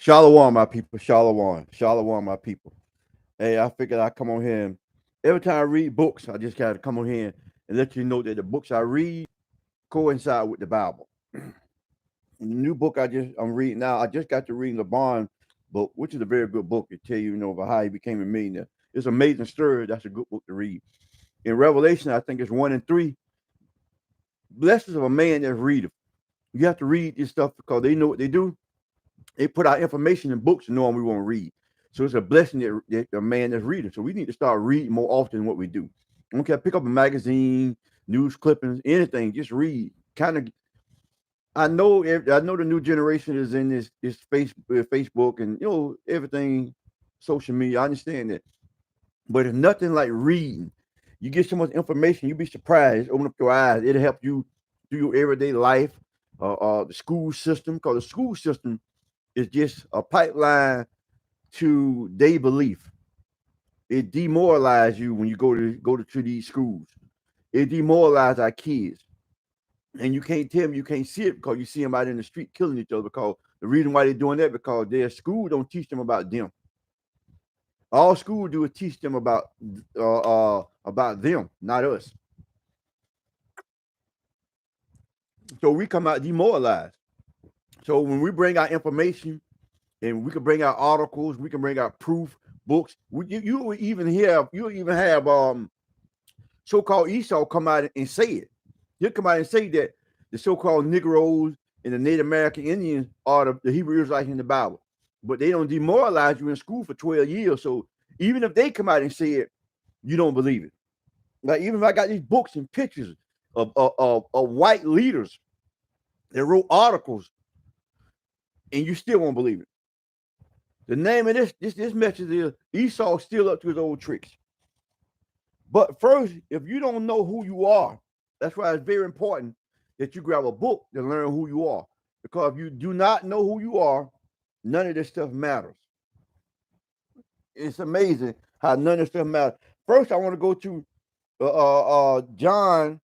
Shalom, my people. Shalom. Shalom, my people. Hey, I figured I'd come on here and every time I read books, I just gotta come on here and let you know that the books I read coincide with the Bible. The new book I'm reading now, I just got to read the Bond book, which is a very good book. It tell you, about how he became a millionaire. It's an amazing story. That's a good book to read. In Revelation, I think it's 1 and 3. Blessed is a man that readeth. You have to read this stuff because they know what they do. They put out information in books knowing we want to read. So it's a blessing that a man that's reading. So we need to start reading more often than what we do. I don't care, pick up a magazine, news clippings, anything, just read. Kind of, I know the new generation is in this Facebook and everything, social media. I understand that, but it's nothing like reading. You get so much information, you'd be surprised. Open up your eyes. It'll help you through your everyday life. The school system, because the school system is just a pipeline to their belief. It demoralizes you when you go to these schools. It demoralizes our kids, and you can't tell them you can't see it because you see them out in the street killing each other. Because the reason why they're doing that because their school don't teach them about them. All school do is teach them about them, not us. So we come out demoralized. So when we bring out information and we can bring out articles, we can bring out proof, books. You will even have so-called Esau come out and say it. He'll come out and say that the so-called Negroes and the Native American Indians are the Hebrew Israelites in the Bible, but they don't demoralize you in school for 12 years. So even if they come out and say it, you don't believe it. Like even if I got these books and pictures of white leaders that wrote articles, and you still won't believe it. The name of this message is Esau still up to his old tricks. But first, if you don't know who you are, that's why it's very important that you grab a book to learn who you are. Because if you do not know who you are, none of this stuff matters. It's amazing how none of this stuff matters. First, I want to go to John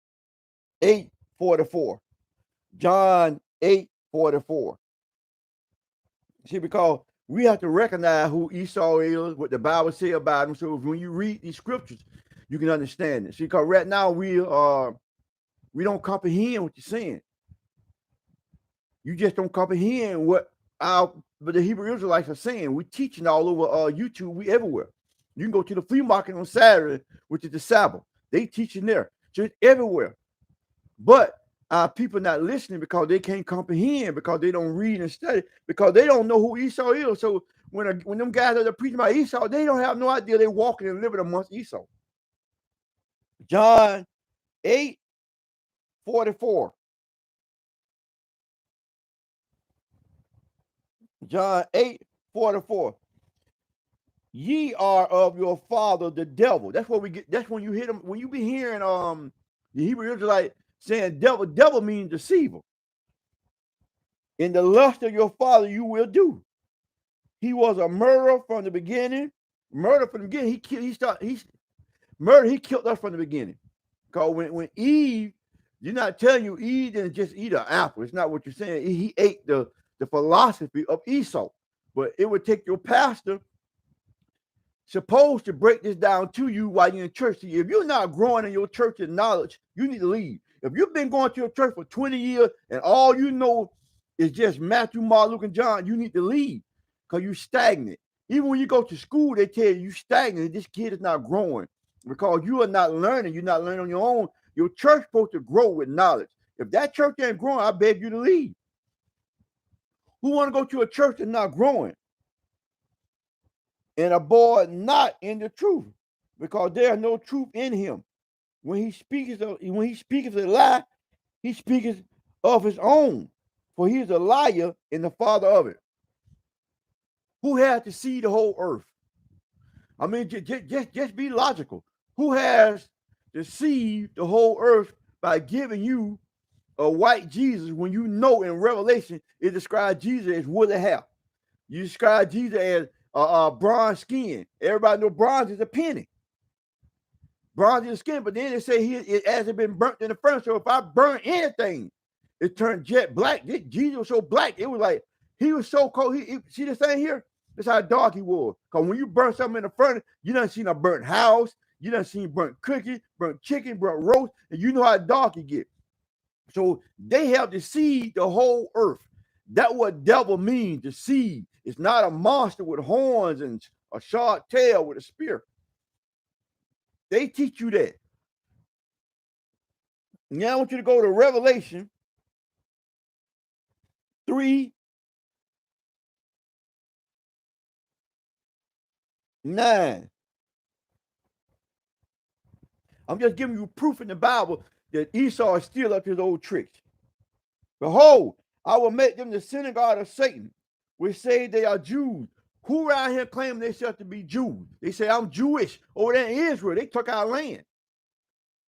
8:44. John 8:44. See, because we have to recognize who Esau is, what the Bible says about him. So when you read these scriptures, you can understand it. See, because right now we don't comprehend what you're saying. You just don't comprehend what the Hebrew Israelites are saying. We're teaching all over YouTube. We everywhere. You can go to the flea market on Saturday, which is the Sabbath. They teaching there. So it's everywhere. But people not listening because they can't comprehend, because they don't read and study, because they don't know who Esau is. So when them guys are preaching about Esau, they don't have no idea they're walking and living amongst Esau. John 8:44. John 8:44. Ye are of your father the devil. That's what we get. That's when you hear them. When you be hearing the Hebrew Israelite saying devil, devil means deceiver. In the lust of your father you will do. He was a murderer from the beginning. Murder from the beginning. He killed us from the beginning. Because when Eve, you're not telling you Eve didn't just eat an apple. It's not what you're saying. He ate the philosophy of Esau. But it would take your pastor supposed to break this down to you while you're in church. See, if you're not growing in your church in knowledge, you need to leave. If you've been going to your church for 20 years and all you know is just Matthew, Mark, Luke, and John, you need to leave because you're stagnant. Even when you go to school, they tell you stagnant. This kid is not growing because you are not learning. You're not learning on your own. Your church is supposed to grow with knowledge. If that church ain't growing, I beg you to leave. Who want to go to a church that's not growing? And abode not in the truth, because there is no truth in him. When he speaks a lie, he speaks of his own, for he is a liar and the father of it. Who had to see the whole earth? I mean, just be logical. Who has deceived the whole earth by giving you a white Jesus when you know in Revelation it describes Jesus as woolly hair? You describe Jesus as bronze skin. Everybody know bronze is a penny. Bronze is skin, but then they say it hasn't been burnt in the furnace. So if I burn anything, it turned jet black. Jesus was so black, it was like He was so cold. He see this thing here? That's how dark he was. Because when you burn something in the furnace, you done seen a burnt house, you done seen burnt cookie, burnt chicken, burnt roast, and you know how dark it get. So they have to seed the whole earth. That's what devil means, to seed. It's not a monster with horns and a sharp tail with a spear. They teach you that. Now I want you to go to Revelation 3:9. I'm just giving you proof in the Bible that Esau is still up to his old tricks. Behold, I will make them the synagogue of Satan, which say they are Jews. Who around here claim themselves to be Jews? They say, I'm Jewish. Over there in Israel, they took our land.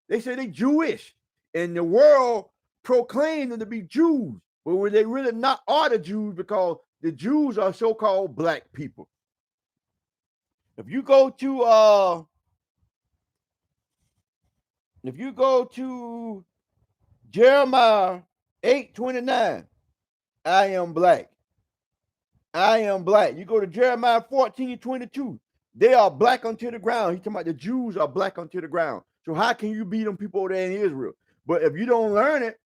They say they Jewish. And the world proclaimed them to be Jews. But when they really not are the Jews, because the Jews are so-called black people. If you go to Jeremiah 8:29, I am black. I am black. You go to Jeremiah 14:22, they are black unto the ground. He's talking about the Jews are black unto the ground. So how can you be them people over there in Israel? But if you don't learn it,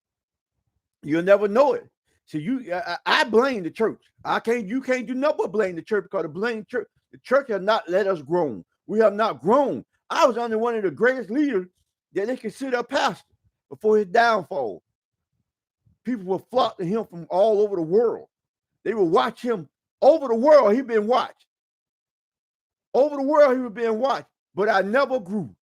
you'll never know it. So I blame the church. You can't do nothing but blame the church, because the church has not let us grow. We have not grown. I was under one of the greatest leaders that they consider a pastor before his downfall. People will flock to him from all over the world. They will watch him over the world. He's been watched. Over the world, he was being watched. But I never grew.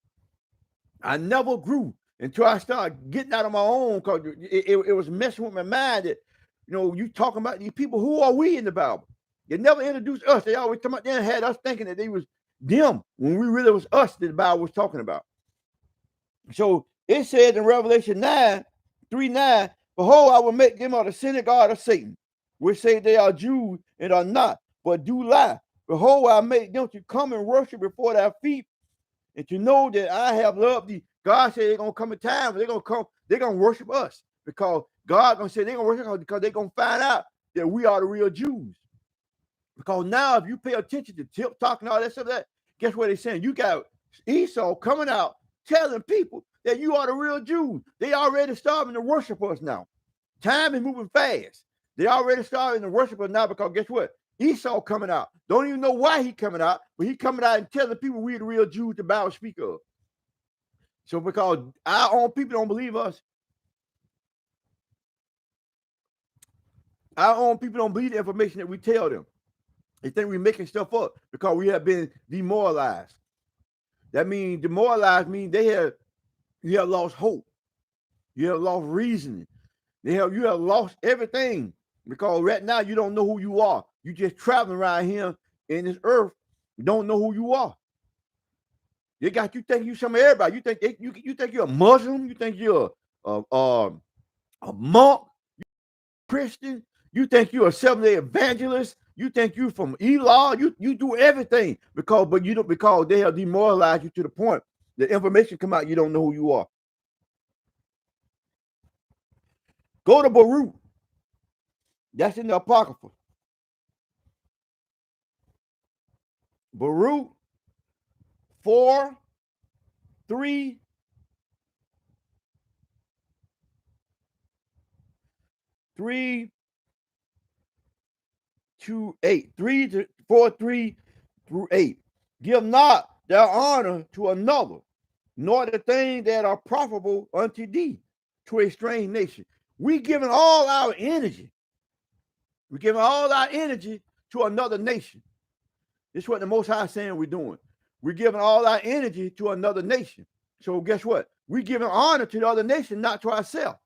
I never grew until I started getting out of my own, because it was messing with my mind that, you talking about these people. Who are we in the Bible? They never introduced us. They always come out there and had us thinking that they was them, when we really was us that the Bible was talking about. So it said in Revelation 3:9, behold, I will make them of the synagogue of Satan, which say they are Jews and are not, but do lie. Behold, I make them to come and worship before thy feet, and to know that I have loved thee. God said they're going to come a time where they're going to worship us, because God going to say they're going to worship us, because they're going to find out that we are the real Jews. Because now if you pay attention to tip talk and all that stuff, guess what they're saying? You got Esau coming out telling people that you are the real Jews. They already starting to worship us now. Time is moving fast. They already starting to worship us now, because guess what? Esau coming out. Don't even know why he coming out, but he coming out and telling people we the real Jews the Bible speak of. So because our own people don't believe us, our own people don't believe the information that we tell them. They think we're making stuff up because we have been demoralized. That means demoralized means you have lost hope. You have lost reasoning. You have lost everything, because right now you don't know who you are. You just traveling around here in this earth, you don't know who you are. They got you think you some of everybody. You think you're a Muslim. You think you're a monk, Christian. You think you're a Seventh-day evangelist. You think you from Elah. You do everything because they have demoralized you to the point the information come out, you don't know who you are. Go to Baruch. That's in the Apocrypha. Baruch 4:3 to 8. 3:4 through 8. Give not their honor to another, nor the things that are profitable unto thee, to a strange nation. We giving all our energy. We're giving all our energy to another nation. This is what the Most High is saying we're doing. We're giving all our energy to another nation. So guess what? We're giving honor to the other nation, not to ourselves,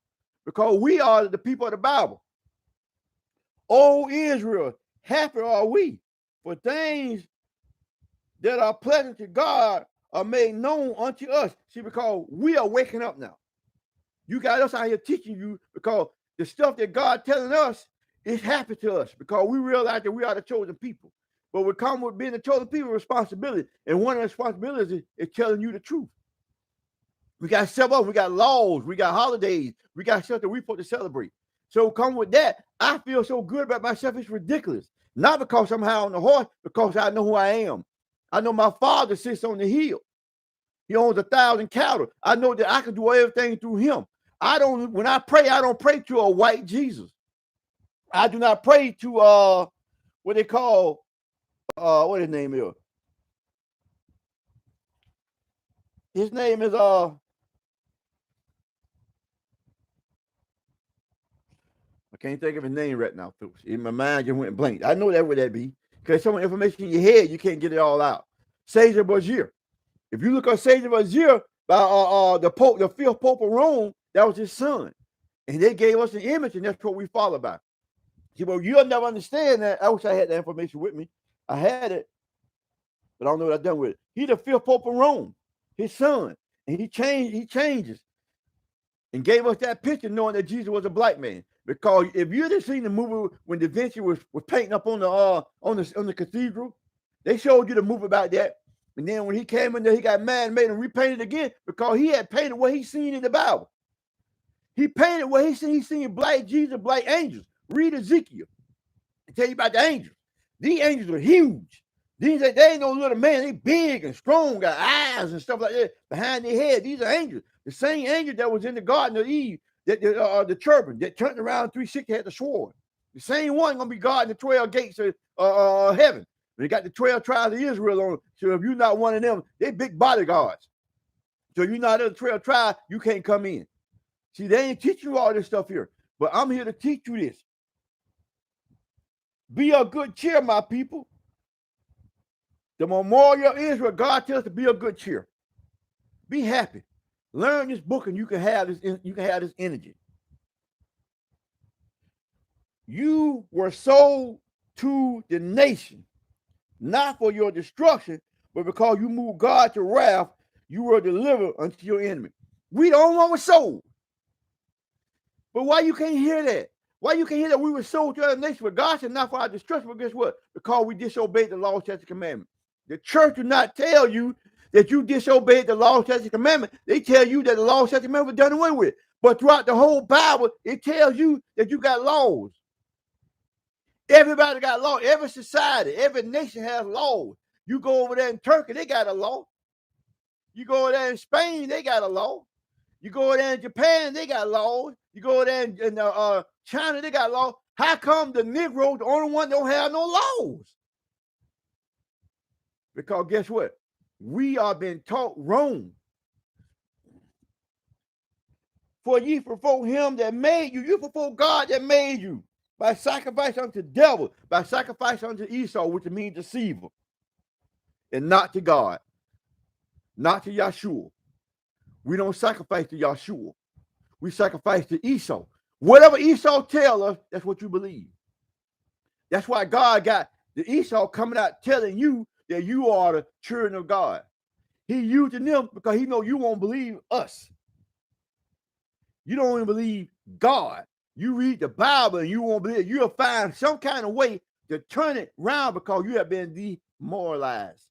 because we are the people of the Bible. O Israel, happy are we, for things that are pleasant to God are made known unto us. See, because we are waking up now. You got us out here teaching you, because the stuff that God telling us is happy to us, because we realize that we are the chosen people. But we come with being the chosen people responsibility. And one of the responsibilities is telling you the truth. We got several, we got laws, we got holidays, we got stuff that we're supposed to celebrate. So come with that, I feel so good about myself, it's ridiculous. Not because I'm high on the horse, because I know who I am. I know my Father sits on the hill. He owns 1,000 cattle. I know that I can do everything through him. When I pray, I don't pray to a white Jesus. I do not pray to what they call what his name is. His name is I can't think of his name right now, folks. In my mind just went blank. I know that would that be. Because some information in your head, you can't get it all out. Caesar Borgia. If you look at Caesar Borgia by the Pope, the fifth Pope of Rome, that was his son. And they gave us an image, and that's what we follow by. See, well, you'll never understand that. I wish I had that information with me. I had it, but I don't know what I've done with it. He's the fifth Pope of Rome, his son. And he changes. And gave us that picture knowing that Jesus was a black man. Because if you had seen the movie when Da Vinci was painting up on the cathedral, they showed you the movie about that. And then when he came in there, he got mad and made him repaint it again because he had painted what he seen in the Bible. He painted what he seen. He seen black Jesus, black angels. Read Ezekiel. I tell you about the angels. These angels are huge. They ain't no little man. They big and strong, got eyes and stuff like that behind their head. These are angels. The same angel that was in the Garden of Eve, the cherubim that turned around 360 had the sword. The same one gonna be guarding the 12 gates of heaven. They got the 12 tribes of Israel on. So if you're not one of them, they big bodyguards. So you're not in the 12 tribes, you can't come in. See, they ain't teaching you all this stuff here, but I'm here to teach you this. Be of good cheer, my people. The memorial of Israel, God tells us to be of good cheer. Be happy. Learn this book, and you can have this. You can have this energy. You were sold to the nation, not for your destruction, but because you moved God to wrath, you were delivered unto your enemy. We the only one was sold. But why you can't hear that? Why you can't hear that we were sold to other nations? But God said not for our destruction, but guess what? Because we disobeyed the law, statutes, and commandments. The church do not tell you that you disobeyed the law, statutes, and commandments. They tell you that the law, statutes, and commandments were done away with. But throughout the whole Bible, it tells you that you got laws. Everybody got laws. Every society, every nation has laws. You go over there in Turkey, they got a law. You go over there in Spain, they got a law. You go over there in Japan, they got laws. You go over there in China, they got laws. How come the Negroes, the only one, don't have no laws? Because guess what? We are being taught wrong. For ye fulfill him that made you. You fulfill God that made you. By sacrifice unto the devil. By sacrifice unto Esau, which means deceiver. And not to God. Not to Yahshua. We don't sacrifice to Yahshua. We sacrifice to Esau. Whatever Esau tells us, that's what you believe. That's why God got the Esau coming out telling you that you are the children of God. He using them because he know you won't believe us. You don't even believe God. You read the Bible and you won't believe it. You'll find some kind of way to turn it around because you have been demoralized.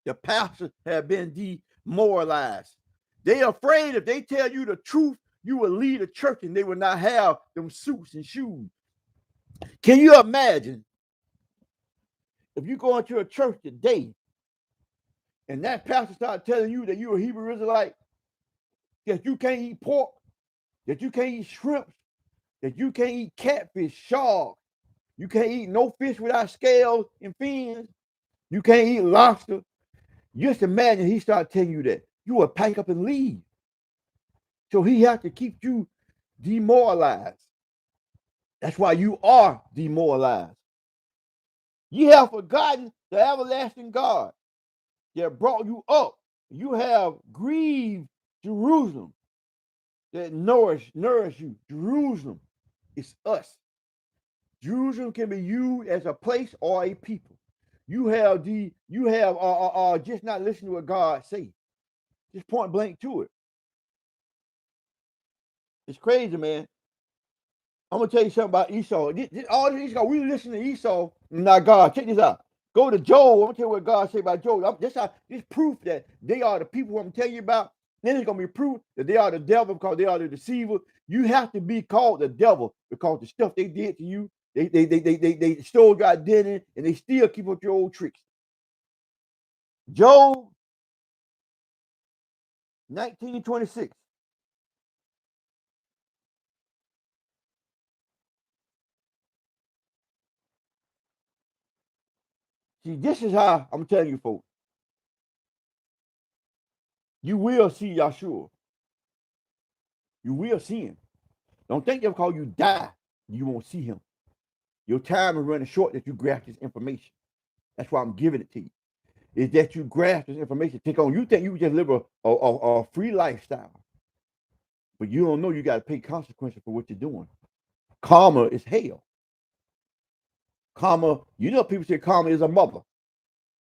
The pastors have been demoralized. They are afraid if they tell you the truth, you will lead a church and they will not have them suits and shoes. Can you imagine if you go into a church today and that pastor started telling you that you're a Hebrew Israelite, that you can't eat pork, that you can't eat shrimp, that you can't eat catfish, shark, you can't eat no fish without scales and fins, you can't eat lobster. Just imagine he started telling you that. You will pack up and leave. So he has to keep you demoralized. That's why you are demoralized. You have forgotten the everlasting God that brought you up. You have grieved Jerusalem that nourish you. Jerusalem is us. Jerusalem can be used as a place or a people. You have just not listening to what God say. Just point blank to it. It's crazy, man. I'm gonna tell you something about Esau. All this Esau, we listen to Esau, not God. Check this out. Go to Job. I'm gonna tell you what God say about Job. This proof that they are the people who I'm telling you about. Then it's going to be proof that they are the devil because they are the deceiver. You have to be called the devil because the stuff they did to you, they stole your identity and they still keep up your old tricks. Job 19:26. See, this is how I'm telling you, folks. You will see Yahshua. You will see him. Don't think that because you die, you won't see him. Your time is running short that you grasp this information. That's why I'm giving it to you. Is that you grasp this information. Take on. You think you just live a free lifestyle, but you don't know you got to pay consequences for what you're doing. Karma is hell. Karma, you know, people say karma is a mother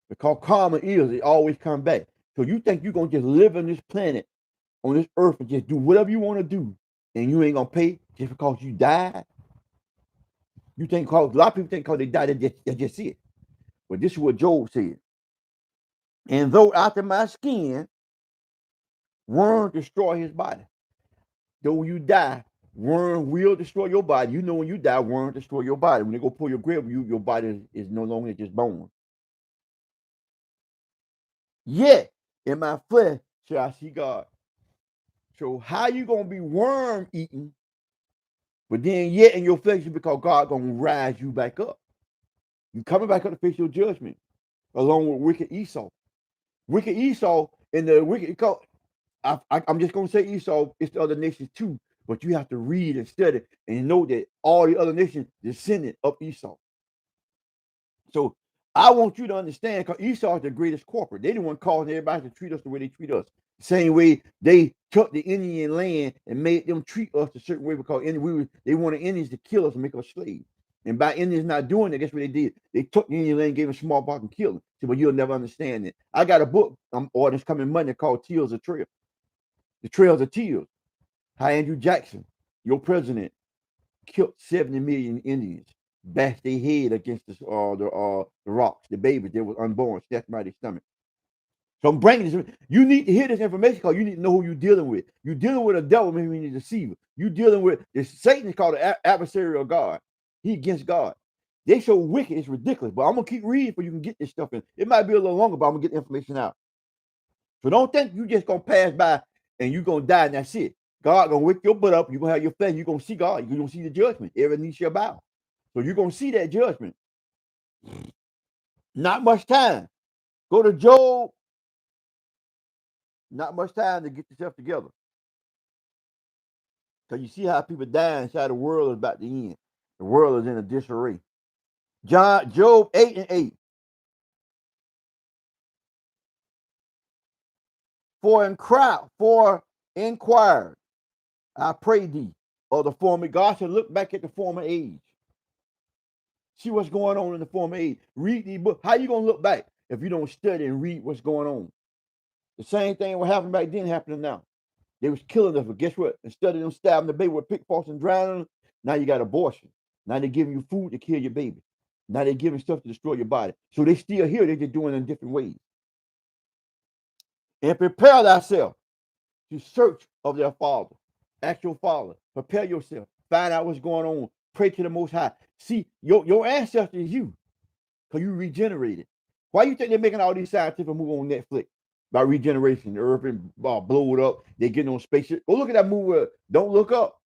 because karma is it always come back. So you think you're gonna just live on this planet, on this earth, and just do whatever you want to do, and you ain't gonna pay just because you died? You think because a lot of people think because they died, they just see it. But this is what Job said. And though after my skin, worms destroy his body. Though you die, worm will destroy your body. You know when you die, worms destroy your body. When they go pull your grave, your body is no longer just bone. Yet in my flesh shall I see God. So how you gonna be worm eaten, but then yet in your flesh because God gonna rise you back up. You coming back up to face your judgment, along with wicked Esau. Wicked Esau and the wicked. I'm just gonna say Esau. It's the other nations too, but you have to read and study and know that all the other nations descended of Esau. So I want you to understand, because Esau is the greatest corporate. They the one causing everybody to treat us the way they treat us. Same way they took the Indian land and made them treat us a certain way because they wanted Indians to kill us and make us slaves. And by Indians not doing it, guess what they did? They took the Indian land, gave them smallpox, and killed them. So, but you'll never understand it. I got a book ordering coming Monday called Tears of Trail. The Trails of Tears. How Andrew Jackson, your president, killed 70 million Indians, bashed their head against the rocks, the babies that was unborn, snatched by their stomach. So I'm bringing this. You need to hear this information because you need to know who you're dealing with. You're dealing with a devil, maybe a deceiver. You're dealing with this. Satan is called the adversary of God. He against God. They so wicked, it's ridiculous. But I'm gonna keep reading so you can get this stuff in. It might be a little longer, but I'm gonna get the information out. So don't think you just gonna pass by and you're gonna die and that's it. God gonna wake your butt up. You're gonna have your flesh. You're gonna see God. You're gonna see the judgment. Every knee shall bow. So you're gonna see that judgment. Not much time. Go to Job. Not much time to get yourself together. Because you see how people die inside the world is about to end. The world is in a disarray. Job 8:8. For inquired, I pray thee, of the former. God should look back at the former age. See what's going on in the former age. Read these books. How you gonna look back if you don't study and read what's going on? The same thing what happened back then happening now. They was killing us, but guess what? Instead of them stabbing the baby with pickpockets and drowning them, now you got abortion. Now they're giving you food to kill your baby. Now they're giving stuff to destroy your body. So they still here, they're just doing it in different ways. And prepare thyself to search of their father. Ask your father. Prepare yourself. Find out what's going on. Pray to the Most High. See, your ancestor is you, because you regenerated. Why you think they're making all these scientific movies on Netflix about regeneration? The earth and blow it up. They're getting on spaceship. Go look at that movie. Don't Look Up.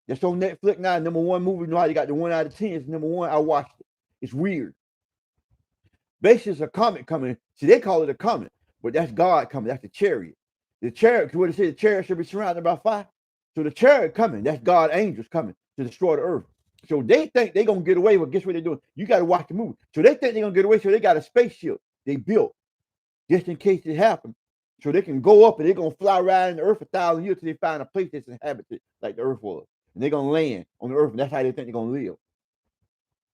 That's on Netflix now. Number one movie. You know how they got the 1 out of 10. It's number one. I watched it. It's weird. Basically, it's a comet coming. See, they call it a comet, but that's God coming. That's the chariot. The chariot, what they say, the chariot should be surrounded by fire. So the chariot coming, that's God angels coming to destroy the earth. So they think they're going to get away, but guess what they're doing? You got to watch the movie. So they think they're going to get away, so they got a spaceship they built just in case it happens. So they can go up and they're going to fly around the earth 1,000 years till they find a place that's inhabited like the earth was. And they're going to land on the earth, and that's how they think they're going to live.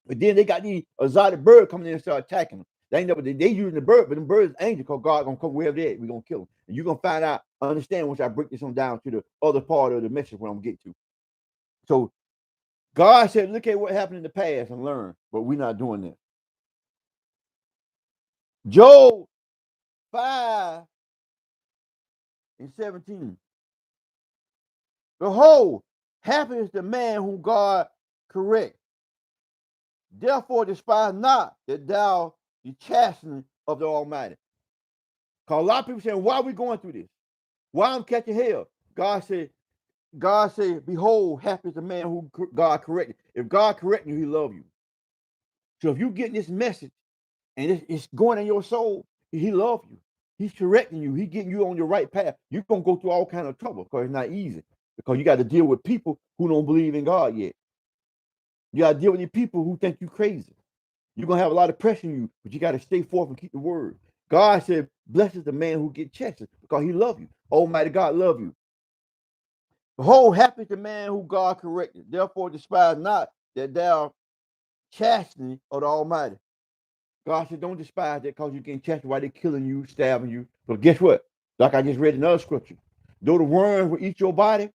But then they got these exotic birds coming in and start attacking them. They using the bird, but the birds angels because God gonna come wherever they're at. We're gonna kill them. And you're gonna find out, understand once I break this one down to the other part of the message where I'm gonna get to. So God said, look at what happened in the past and learn, but we're not doing that. Job 5 and 17. Behold, happy is the man whom God correct. Therefore despise not that thou the chastening of the Almighty. Because a lot of people saying, why are we going through this? Why I'm catching hell? God said, behold, happy is the man who God corrected. If God correct you, he love you. So if you get this message and it's going in your soul, he love you. He's correcting you. He's getting you on your right path. You're going to go through all kind of trouble because it's not easy. Because you got to deal with people who don't believe in God yet. You got to deal with the people who think you crazy. You're going to have a lot of pressure on you, but you got to stay forth and keep the word. God said, blessed is the man who gets chastised because he loves you. Almighty God love you. Behold, happy is the man who God corrected. Therefore despise not that thou chastening of the Almighty. God said, don't despise that because you're getting chastised while they're killing you, stabbing you. But guess what? Like I just read another scripture. Though the worms will eat your body,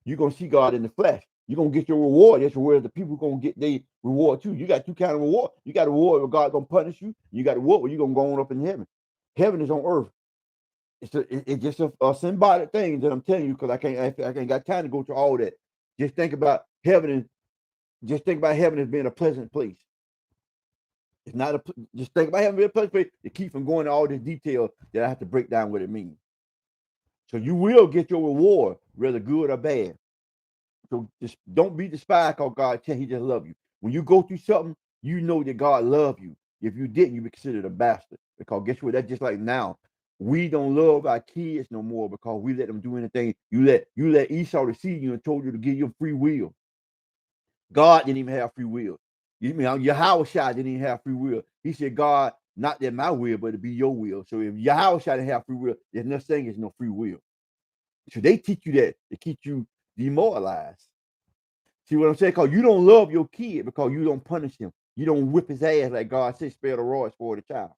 you're going to see God in the flesh. You're going to get your reward. That's where the people going to get their reward too. You got two kinds of reward. You got a reward where God's going to punish you. You got a reward where you're going to go on up in heaven. Heaven is on earth. It's just a symbolic thing that I'm telling you because I can't got time to go through all that. Just think about heaven as being a pleasant place. It's not just think about heaven being a pleasant place to keep from going to all this detail that I have to break down what it means. So you will get your reward, whether good or bad. So just don't be despised because God he just love you. When you go through something, you know that God love you. If you didn't, you'd be considered a bastard. Because guess what? That's just like now. We don't love our kids no more because we let them do anything. You let Esau deceive you and told you to give you free will. God didn't even have free will. You mean Yahweh didn't even have free will. He said, God, not that my will, but to be your will. So if Yahweh didn't have free will, there's no saying there's no free will. So they teach you that to keep you demoralized. See what I'm saying? Because you don't love your kid because you don't punish him. You don't whip his ass like God said, spare the rod for the child.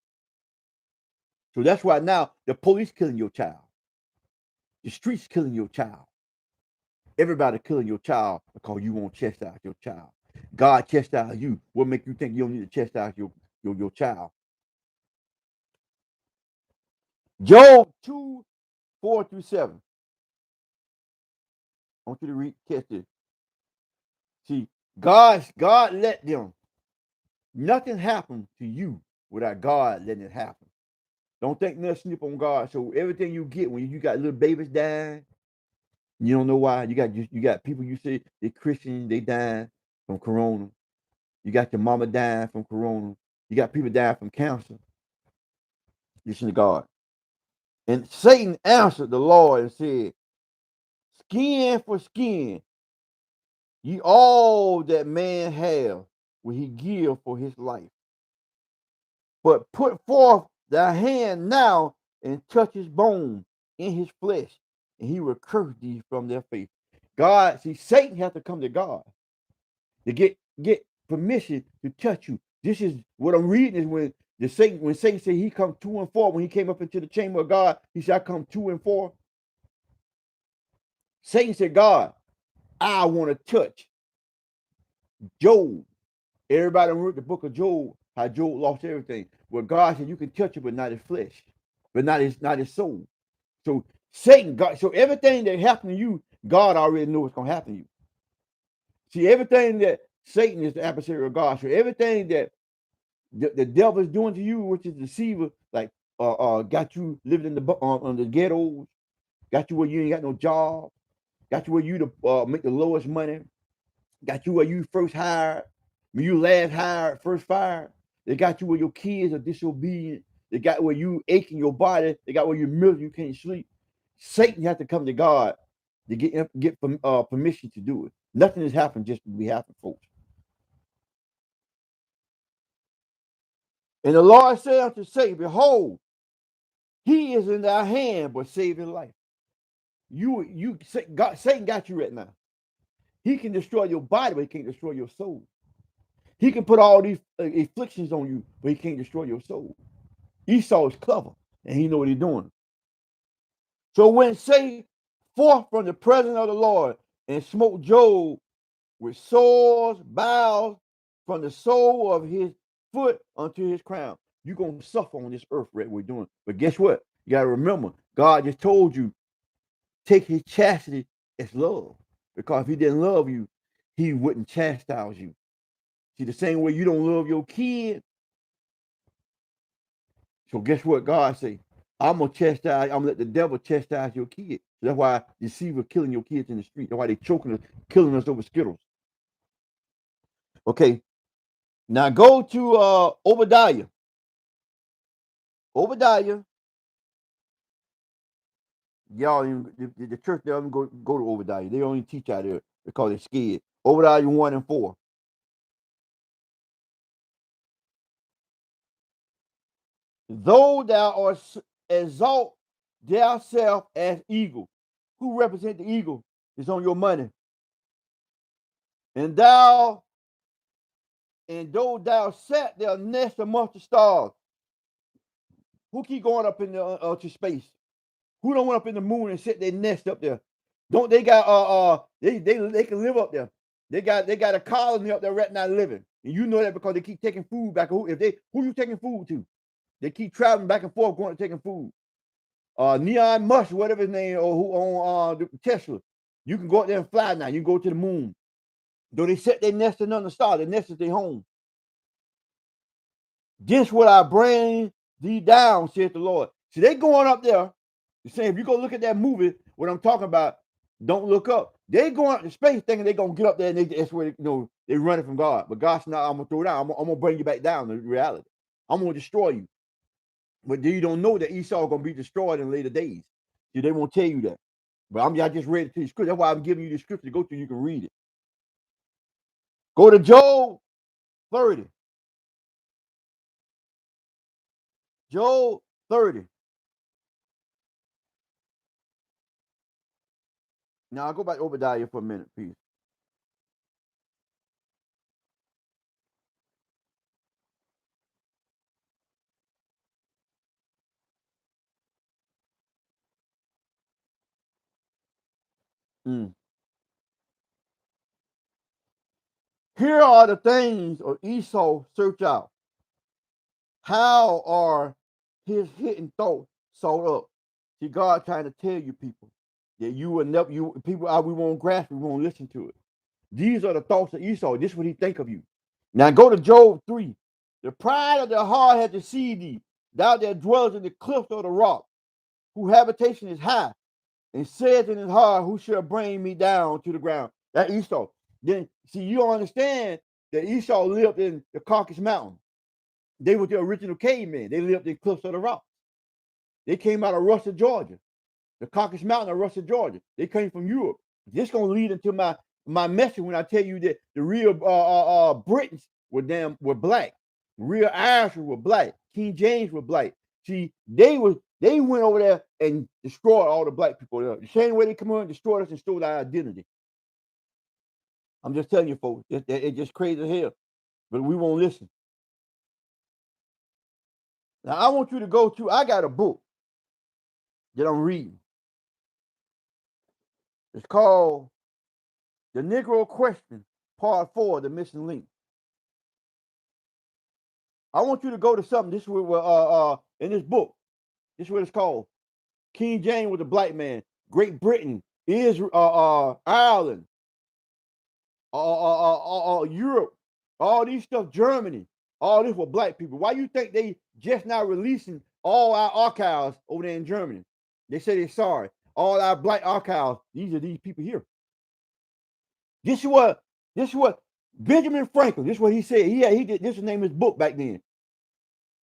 So that's why now the police killing your child. The streets killing your child. Everybody killing your child because you won't chastise your child. God chastise you. What make you think you don't need to chastise your child? Job 2:4-7. I want you to read, catch this. See, God let them. Nothing happened to you without God letting it happen. Don't think nothing sleep on God. So everything you get when you got little babies dying, you don't know why. You got people you say they're Christian, they dying from corona. You got your mama dying from corona. You got people dying from cancer. Listen to God. And Satan answered the Lord and said, skin for skin, ye all that man have will he give for his life. But put forth thy hand now and touch his bone in his flesh, and he will curse thee from their face. God, see, Satan has to come to God to get permission to touch you. This is what I'm reading is when Satan said he come 2 and 4, when he came up into the chamber of God, he said, I come 2 and 4. Satan said, God, I want to touch Job. Everybody read the book of Job, how Job lost everything. Well, God said you can touch it, but not his flesh, but not his soul. So so everything that happened to you, God already knew what's gonna happen to you. See, everything that Satan is the adversary of God. So everything that the devil is doing to you, which is deceiver, like got you living in the ghettos, got you where you ain't got no job, got you where you to make the lowest money, got you where you first hired, when you last hired, first fired. They got you where your kids are disobedient. They got where you aching your body. They got where you're milk, you can't sleep. Satan has to come to God to get permission to do it. Nothing has happened just to be happening, folks. And the Lord said unto Satan, behold, he is in thy hand, but save his life. Satan got you right now. He can destroy your body, but he can't destroy your soul. He can put all these afflictions on you, but he can't destroy your soul. Esau is clever, and he know what he's doing. So when Satan forth from the presence of the Lord and smote Job with sores, bows, from the sole of his foot unto his crown, you're going to suffer on this earth, right? We're doing. But guess what? You got to remember, God just told you take his chastity as love. Because if he didn't love you, he wouldn't chastise you. See, the same way you don't love your kid. So guess what God say? I'm going to let the devil chastise your kid. That's why deceiver killing your kids in the street. That's why they choking us, killing us over Skittles. Okay. Now go to Obadiah. Obadiah. Y'all, the church, they don't go to Obadiah. They only teach out there because they're scared. Obadiah 1 and 4. Though thou art exalt thyself as eagle. Who represent the eagle? It's on your money. And though thou set their nest amongst the stars. Who keep going up in the to space? Who don't went up in the moon and set their nest up there? Don't they got they can live up there? They got a colony up there right now living. And you know that because they keep taking food back. Who you taking food to? They keep traveling back and forth going to taking food. Neon Musk, whatever his name, or who on Tesla. You can go out there and fly now. You can go to the moon. Though they set their nest in the star, their nest is their home. This will I bring thee down, saith the Lord. See, they going up there. You're saying if you go look at that movie, what I'm talking about, don't look up. They going up to space thinking they're gonna get up there and that's where they running from God. But God's not, I'm gonna throw it down. I'm gonna bring you back down to reality. I'm gonna destroy you. But you don't know that Esau is gonna be destroyed in later days. See, they won't tell you that. But I just read it to the scripture. That's why I'm giving you the scripture to go to. You can read it. Go to Job 30. Job 30. Now I'll go back to Obadiah for a minute, please. Here are the things of Esau search out. How are his hidden thoughts sought up? See, God trying to tell you people that you will never, we won't grasp, we won't listen to it. These are the thoughts of Esau. This is what he think of you. Now go to Job 3. The pride of their heart has deceived thee. Thou that dwellest in the cliffs of the rock, whose habitation is high, and says in his heart, who shall bring me down to the ground? That Esau. Then see, you don't understand that Esau lived in the Caucasus Mountain. They were the original cavemen. They lived in cliffs of the rock. They came out of Russia, Georgia. The Caucasus Mountain of Russia, Georgia. They came from Europe. This gonna lead into my message when I tell you that the real Britons were black. Real Irish were black. King James were black. See, they went over there and destroyed all the black people there. The same way they come on and destroyed us and stole our identity. I'm just telling you, folks, it's just crazy as hell. But we won't listen. Now I want you to go to. I got a book that I'm reading. It's called The Negro Question, Part 4, The Missing Link. I want you to go to something. This is what in this book. This is what it's called. King James was a black man. Great Britain, Israel, Ireland, Europe, all these stuff, Germany, all this were black people. Why you think they just now releasing all our archives over there in Germany? They say they're sorry. All our black archives, these are these people here. This is what Benjamin Franklin, this is what he said. He did this, name his book back then.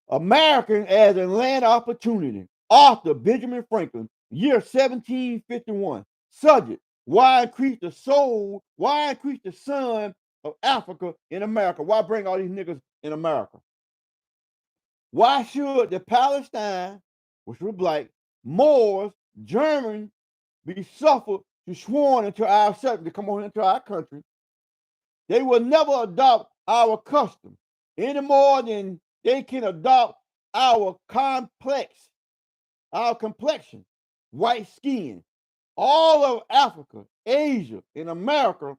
American as a Land Opportunity. Author Benjamin Franklin, year 1751. Subject: why increase the soul? Why increase the son of Africa in America? Why bring all these niggas in America? Why should the Palestine, which were black, Moors, Germans, be suffered to sworn into our service to come on into our country? They will never adopt our custom any more than they can adopt our complexion, white skin. All of Africa, Asia, and America,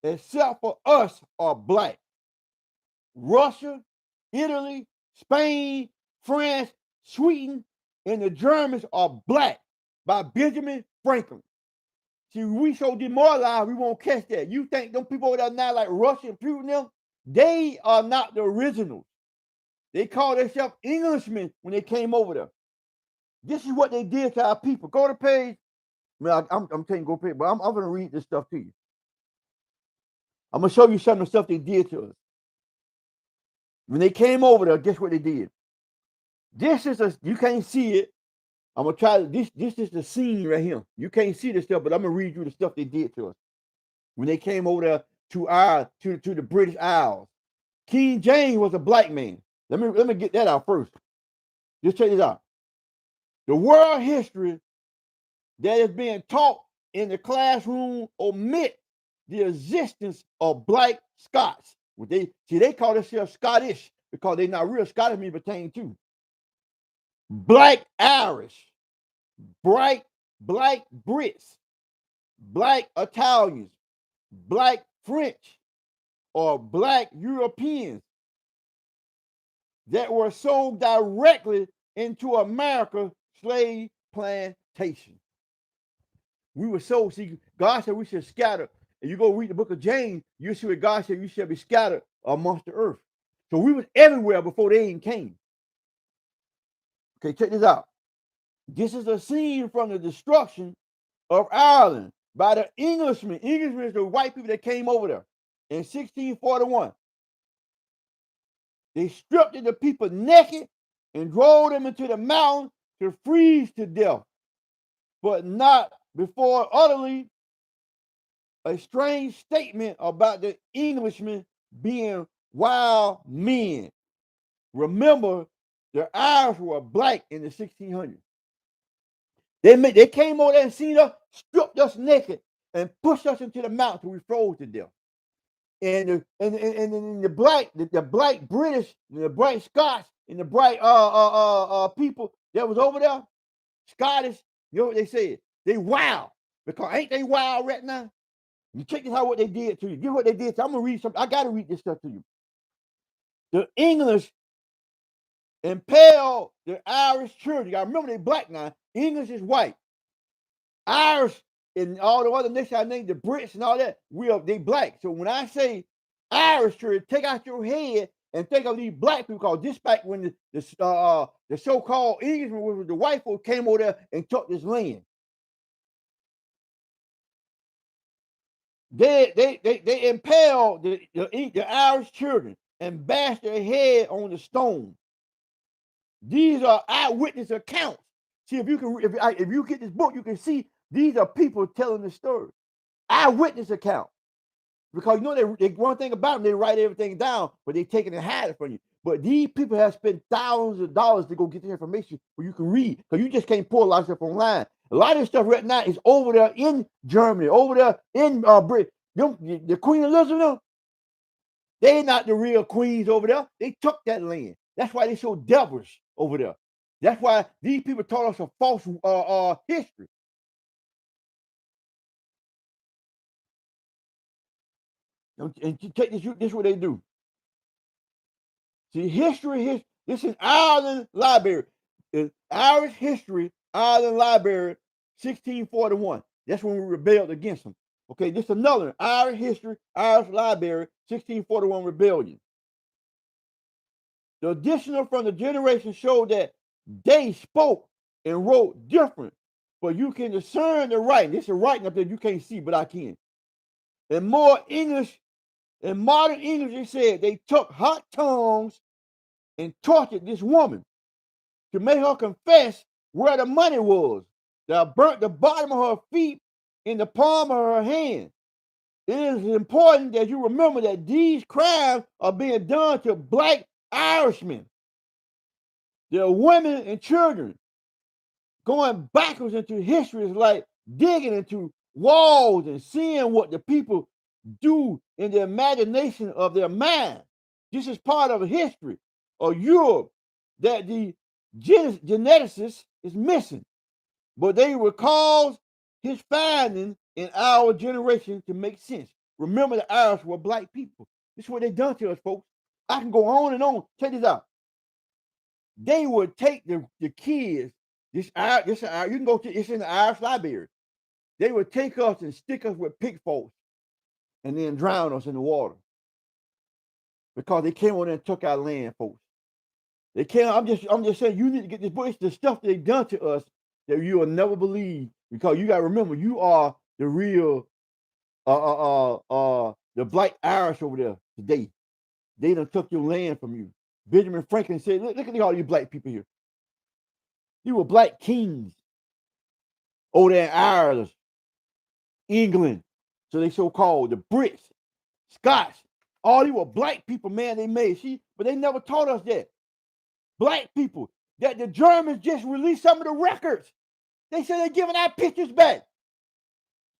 except for us, are black. Russia, Italy, Spain, France, Sweden, and the Germans are black. By Benjamin Franklin. See, we so demoralized, we won't catch that. You think them people over there now like Russia and Putin, them, they are not the originals. They call themselves Englishmen when they came over there. This is what they did to our people. Go to page. Man, I'm telling you, go page, but I'm going to read this stuff to you. I'm going to show you some of the stuff they did to us. When they came over there, guess what they did? This is you can't see it. I'm going to try, this is the scene right here. You can't see this stuff, but I'm going to read you the stuff they did to us. When they came over there to the British Isles. King James was a black man. Let me get that out first. Just check this out. The world history that is being taught in the classroom omit the existence of black Scots. They call themselves Scottish because they're not real. Scottish means pertain to. Black Irish, black Brits, black Italians, black French, or black Europeans that were sold directly into America's slave plantation. We were sold. See, God said we should scatter. And you go read the book of James, you see what God said, you shall be scattered amongst the earth. So we was everywhere before they even came. Okay, check this out. This is a scene from the destruction of Ireland by the Englishmen. Englishmen is the white people that came over there in 1641. They stripped the people naked and drove them into the mountains to freeze to death, but not before utterly a strange statement about the Englishmen being wild men. Remember, the Irish were black in the 1600s. They came over there and seen us, stripped us naked, and pushed us into the mountain till we froze to death. And the black British, the black Scots, and the black people that was over there, Scottish, you know what they said? They wild. Because ain't they wild right now? You check this out what they did to you. Give what they did to you. I'm gonna read something. I gotta read this stuff to you. The English impaled the Irish children. You gotta remember they black now. English is white. Irish and all the other nations I named, the Brits and all that, they black. So when I say Irish children, take out your head and think of these black people. Because this back when the so-called Englishmen, the white folks came over there and took this land. They impaled the Irish children and bashed their head on the stone. These are eyewitness accounts. See, if you get this book, you can see these are people telling the story. Eyewitness account. Because you know they one thing about them, they write everything down, but they take it and hide it from you. But these people have spent thousands of dollars to go get the information where you can read. Because you just can't pull a lot of stuff online. A lot of this stuff right now is over there in Germany, over there in Britain. The Queen Elizabeth, they're not the real queens over there. They took that land. That's why they're so devilish over there. That's why these people taught us a false history. And take this is what they do. See, history, this is Ireland Library. It's Irish History, Ireland Library, 1641. That's when we rebelled against them. Okay, this is another Irish History, Irish Library, 1641 rebellion. The additional from the generation showed that they spoke and wrote different, but you can discern the writing. This is writing up there you can't see, but I can. And more English, in modern English, they said they took hot tongs and tortured this woman to make her confess where the money was. They burnt the bottom of her feet in the palm of her hand. It is important that you remember that these crimes are being done to black Irishmen. There are women and children. Going backwards into history is like digging into walls and seeing what the people do in the imagination of their mind. This is part of a history of Europe that the geneticist is missing. But they will cause his finding in our generation to make sense. Remember, the Irish were black people. This is what they done to us, folks. I can go on and on. Check this out. They would take the kids. You can go to, it's in the Irish Library. They would take us and stick us with pig folks and then drown us in the water. Because they came on and took our land, folks. They came. I'm just saying you need to get this book. It's the stuff they've done to us that you will never believe. Because you gotta remember, you are the real the black Irish over there today. They done took your land from you. Benjamin Franklin said, look at all you black people here. You were black kings over there in Ireland, England. So they so-called the Brits, Scots. All these were black people, man, they made. See, but they never taught us that. Black people, that the Germans just released some of the records. They said they're giving our pictures back.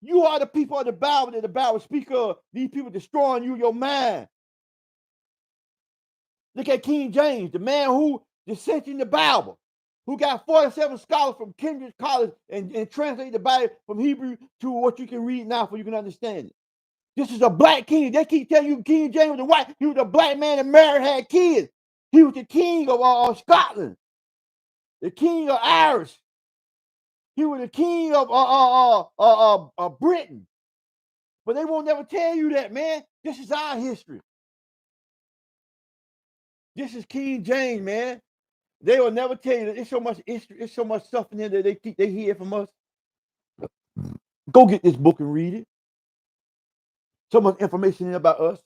You are the people of the Bible that the Bible speaks of. These people destroying you, your mind. Look at King James, the man who dissented the Bible, who got 47 scholars from Cambridge College and translated the Bible from Hebrew to what you can read now so you can understand it. This is a black king. They keep telling you King James was the white. He was a black man that married, had kids. He was the king of Scotland, the king of Irish. He was the king of Britain. But they won't never tell you that, man. This is our history. This is King James, man. They will never tell you that it's so much history, it's so much stuff in there that they hear from us. Go get this book and read it. So much information in about us.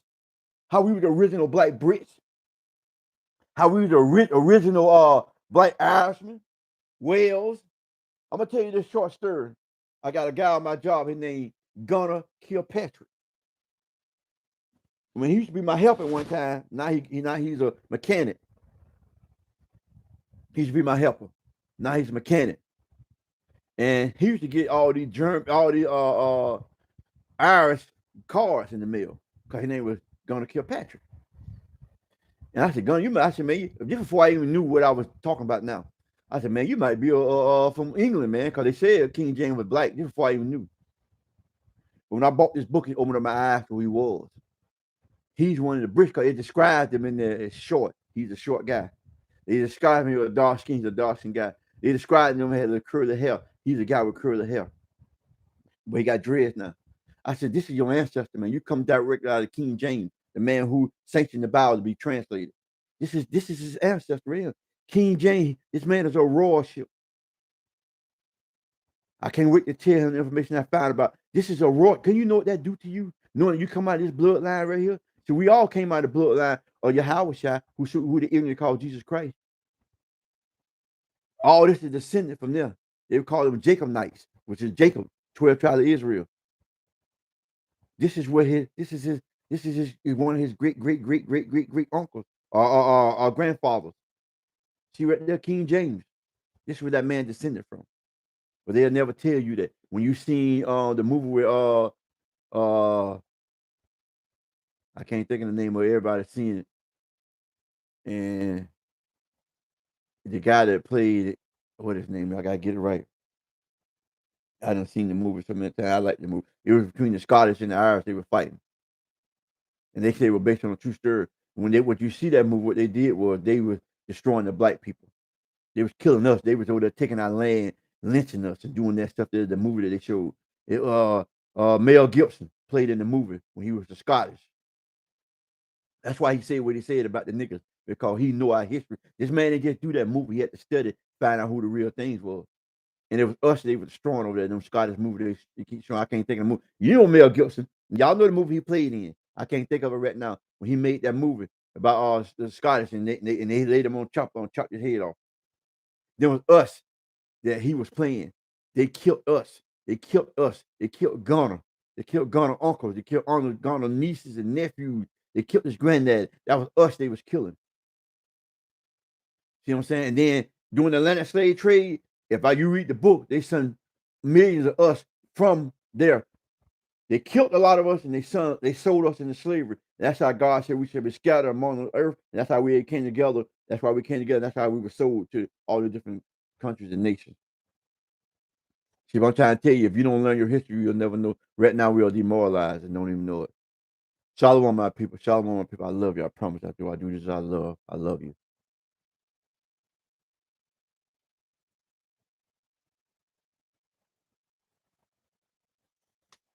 How we were the original black Brits. How we were the original black Irishmen. Wales. I'm going to tell you this short story. I got a guy on my job, his name Gunnar Kilpatrick. When he used to be my helper one time, now he's a mechanic. He used to be my helper. Now he's a mechanic. And he used to get all these Irish cars in the mail because his name was Gunnar Kilpatrick. And I said, Gunnar, I said, man, just before I even knew what I was talking about now, I said, man, you might be from England, man, because they said King James was black just before I even knew. But when I bought this book, it opened up my eyes to who he was. He's one of the Brits, because it described him in there as short. He's a short guy. They described him as a dark skin. He's a dark skin guy. They described him as a curly hair. He's a guy with curly hair. But he got dreads now. I said, this is your ancestor, man. You come directly out of King James, the man who sanctioned the Bible to be translated. This is his ancestor, real. King James, this man is a royalship. I can't wait to tell him the information I found about. This is a royal. Can you know what that do to you? Knowing you come out of this bloodline right here? So we all came out of the bloodline of Yahweh, who the ignorant called Jesus Christ. All this is descended from them. They would call them Jacobites, which is Jacob, 12 tribes of Israel. This is one of his great uncles or grandfathers. See right there, King James. This is where that man descended from. But they'll never tell you that. When you see the movie with I can't think of the name of it, everybody's seen it. And the guy that played it, what his name is? I gotta get it right. I done seen the movie so many times. I like the movie. It was between the Scottish and the Irish. They were fighting, and they say it was based on a true story. When you see that movie, what they did was they were destroying the black people. They was killing us. They was over there taking our land, lynching us, and doing that stuff. The movie that they showed. Mel Gibson played in the movie when he was the Scottish. That's why he said what he said about the niggas, because he knew our history. This man didn't just do that movie. He had to study, find out who the real things was. And it was us they were destroying over there. Them Scottish movie they keep showing. I can't think of the movie. You know Mel Gibson. Y'all know the movie he played in. I can't think of it right now. When he made that movie about the Scottish and they laid him on chopped his head off. There was us that he was playing. They killed us. They killed us. They killed Gunnar. They killed Gunnar uncles. They killed Gunnar nieces and nephews. They killed his granddad. That was us they was killing. See what I'm saying? And then during the Atlantic slave trade, you read the book, they sent millions of us from there. They killed a lot of us and they sold us into slavery. And that's how God said we should be scattered among the earth. And that's how we came together. That's why we came together. That's how we were sold to all the different countries and nations. See, I'm trying to tell you, if you don't learn your history, you'll never know. Right now, we are demoralized and don't even know it. Shalom, my people. Shalom, my people. I love you. I promise I do. I do this. I love you.